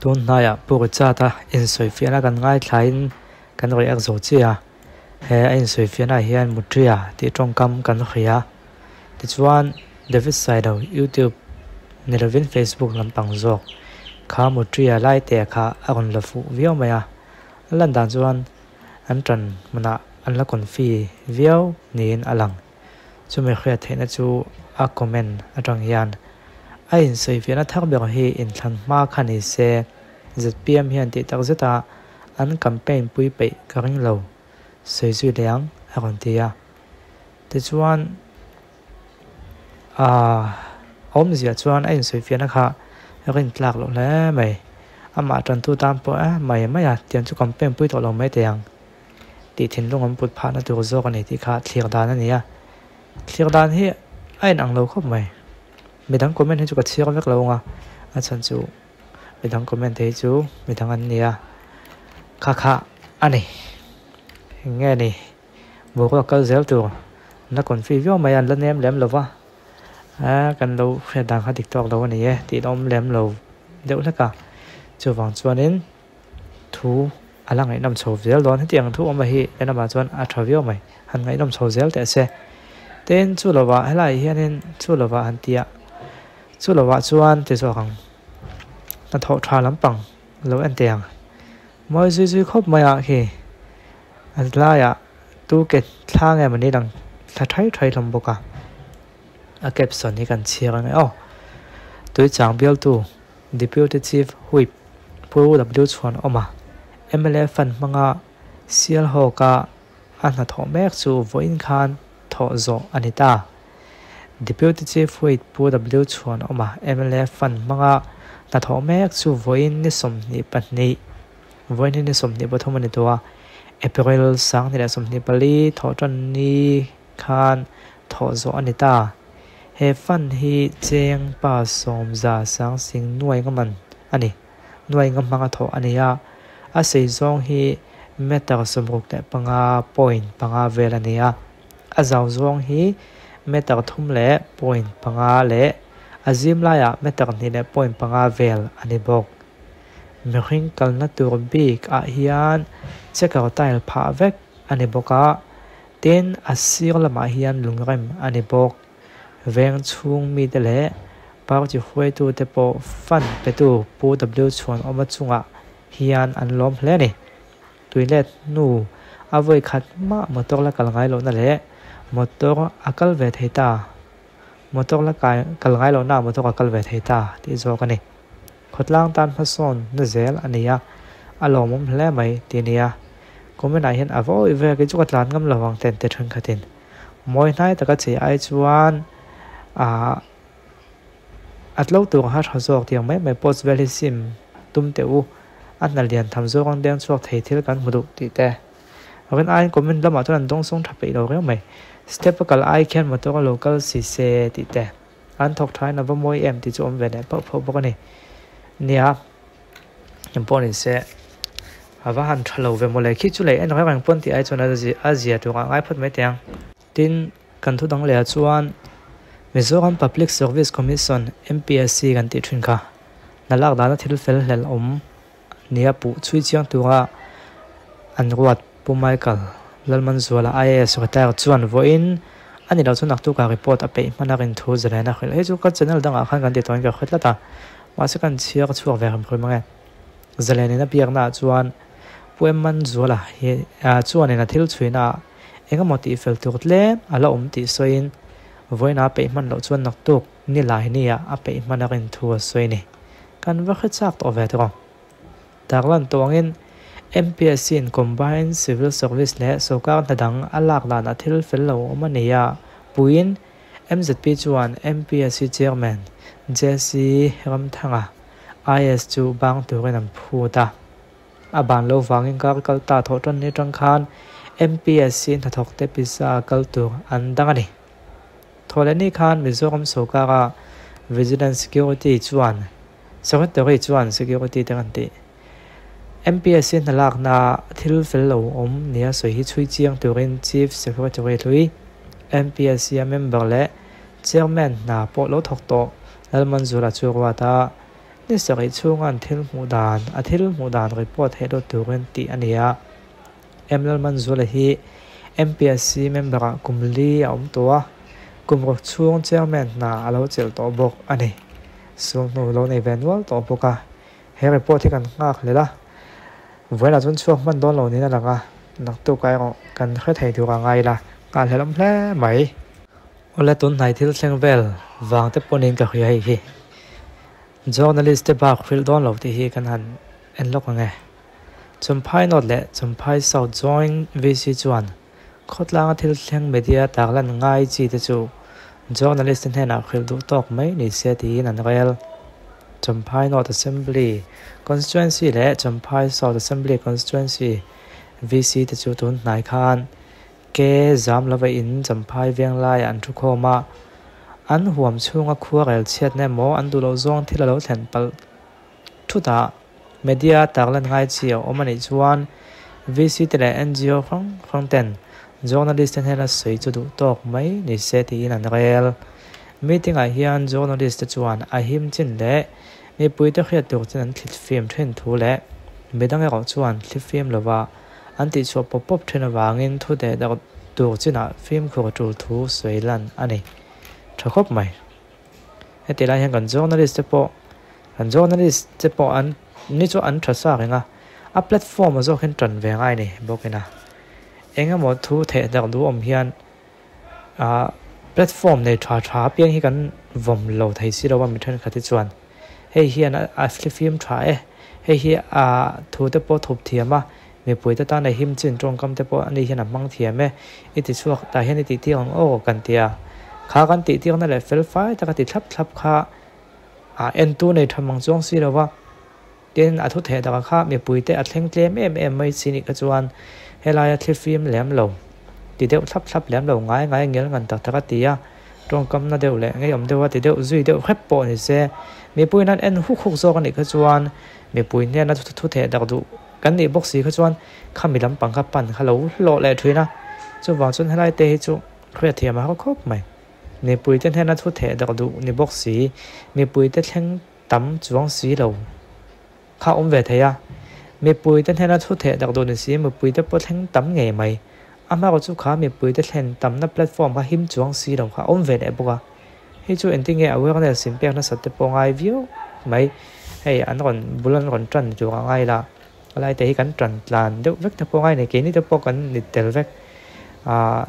tun naya pur chata in soifiana kan ngai thlain kan roi ak zo chia he in soifiana hian mutria ti tongkam kan khia ti chuan David Saido YouTube nilovin Facebook lampang zok kha mutria lai te kha agon lafu vio maya lan dan chuan an tran mana an la kon fi vio nin alang chume khia theina chu a comment atang hian a in soifiana thak ber hi in thlan ma khani se ZPM hian ti tak zeta an campaign pui pe karing lo soi zui liang agon tia ti chuan om zia chuan a in soifiana kha rin tlak lo le mai ama tran tu tam po a mai maya tian chu campaign pui to lo mai teang ti thin lungam put pha na tu zo kan ti kha thlir dan ania thlir dan hi ain ang lo khop mai midang comment hi chu ka thir vek lo nga a chan chu midang comment hi chu midang an nia kha ani nge ni bo ko kal zel tu na kon fi vio mai an la nem lem lo wa kan lo khe dang kha TikTok lo ani e ti dom lem lo deuh la ka chu wang chuan in thu alang ai nam chho zel don tiang thu ma hi ena ma chuan a thavio mai han ngai nam chho zel te se ten chu lawa helai hianin chu lawa an tia chu lawa chuan te so kang na tho tha lampang lo an tiang moi zui zui khop maya khi atlaya tu ke thlang e mani dang tha thai lam boka a caption hi kan chiang ngai tui chang bial tu Deputy Chief Whip Pu W chuan oma MLA fan manga sial hoka an na tho mek chu voin khan tho zo anita Deputy Chief Whip Pu W chuan oma MLA fan manga na tho mek chu voin ni som ni patni voin ni som ni bothom ani to April sang ni som ni pali tho tan ni khan tho zo anita he fan hi cheng pa som za sang sing nuai ngaman ani nuai ngamanga tho ania a sei zong hi meter somruk te panga point panga vel ania a zaw zong hi meter thum le point panga le azim la ya meter ni le point panga vel ani bok mehing kalna tur bik a hian chekar tile pha vek ani boka ten asir lama hian lungrem ani bok veng chung mi te le par chi khoi tu te po fan pe tu pu W chuan oma chunga hian an lom hle ni tuilet nu avoi khat ma motor la kal ngai lo na le motor akal ve theita motor la kal ngai lo na motor akal ve theita ti zo ka ni khotlang tan phason na zel ania alomum hle mai ti nia comment ai hian avoi ve ke chu ka tlan ngam lawang ten te thun khatin moi nai taka che ai chuan atlo tu ha thazok tiang mai post valley sim tum te u an na lian tham zo rong deng chuak thei thil kan mudu ti te ren ai comment lama to an dong song thape lo re mai step kal ai khen motor local si se ti te an thok thai na moi em ti chu om ve ne pho bok ani nia impon se ava han thalo ve mo le khi chu le en rang pon ti ai chona ji azia tu ngai phat me tiang tin kan thu dang le chuan Mizoram Public Service Commission MPSC kan ti thun kha nalak dana thil fel hlel nia pu chui chiang tura an ruat pu Michael lalman zuala IAS retire chuan voin ani lo chunak tu ka report a pe manarin thu zalena khel he chu ka channel danga khan kan ti toin ka khetlata ma se kan chiar chuak ve ram khoi mangai zaleni na piak na chuan pueman zuala he chuan ina thil chuina enga moti fel tur tle ala ti soin voina pe man lo chuan nak tuk ni lai nia a pe manarin thu soi ni kan va khat chak to ve to tarlan tongin MPSC in Combined Civil Service le sokar nadang alak la na thil fel lo mania puin MZP chuan MPSC chairman Jesse Ramthanga IS chu bang turinam phuta aban lo wangin kal ta thotan ni tang khan MPSC na thok te pisa kal tu andangani tholani khan Mizoram sokara Vigilance Security chuan secretary chuan security te MPSC nalak na thil fel lo nia soi hi chui chiang turin chief secretary lui MPSC member le chairman na po lo thok to lalman zura chuwa ta ni sakai chungan thil mudan report he do turin ti ania ML Manzula hi MPSC member kumli om towa kumrok chung chairman na alo chel to bok ani so no lo nei venwal to boka he report kan ngak lela voila chun chuak man don lo ni na langa nak tu kai ro kan khe thei thu ka ngai la ka helam hle mai ole tun nai thil thleng vel wang te ponin ka khia hi journalist te ba khil don lo ti hi kan han en lok nge chumphai not le chumphai south join vc chuan khotlang thil thleng media taklan ngai chi te chu journalist ne na khil du tok mai ni se ti nan rel chumphai north assembly constituency le chumphai south assembly constituency vc te chu tun nai khan ke zam lava in chumphai veng lai an thu khoma an huam chunga khuwa rel chet ne mo an du lo zong thila lo thlen pal thuta media taklan ngai chi omani chuan vc te le ngo khang ten journalist ne na sei chu du tok mai ni se ti an rel meeting a hian journalist chuan a him chin le mi puite khriat tu chen thlit film then thu le medang ro chuan thlit film lova an ti chu pop then awangin thu de da tu china film khu tu thu soilan ani thakop mai hetila hian kan journalist te po an ni chu an thasa renga a platform zo khen tran ve ngai ni bokena enga mo thu the da du om hian a platform nei tha piang hi kan vom lo thai si rawa mi than khati chuan hei hian a film tha hei hi a thu te po thup thiama mi puita ta nei him chin tong kam te po ani hian a mang thiame iti chuak ta hian iti ti ang o kan tia kha kan ti na le fel fai ta ka ti thlap kha a en tu nei thamang chong si rawa tin a thu the da kha mi puite a thleng tlem em mai chini ka chuan helaya thli film lem lo ti deuh thlap lem lo ngai ngel ngan tak taka tia tong kam na deuh le ngai om dewa ti deuh zui deuh khep po ni se mi puinan en hu zo kan ni ka chuan mi puin ne na thu the dak du kan ni box si ka chuan khamilam pangka pan khalo lo le thuina chu wang chun helai te hi chu khria thiam ha khop mai ni puite ne na thu the dak du ni box si mi puite thleng tam chuang si lo kha om ve theya mi puite ne na thu the dak du ni si mi puite po thleng tam nge mai ama ko chu kha mi puite thlen tam na platform ka him chuang si lo kha om ve le boka hi chu ending e awareness sim pe na sat po ngai view mai hei an ron bulan ron tran chu ngai la lai te hi kan tran tlan deuh vek te po ngai ne ke ni te po kan ni tel vek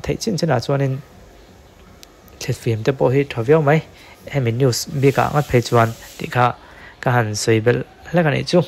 thei chin chena chuanin thlet film te po hi thaviau mai hemi news bi ka ngat phei chuan ti kha ka han soibel la kan chu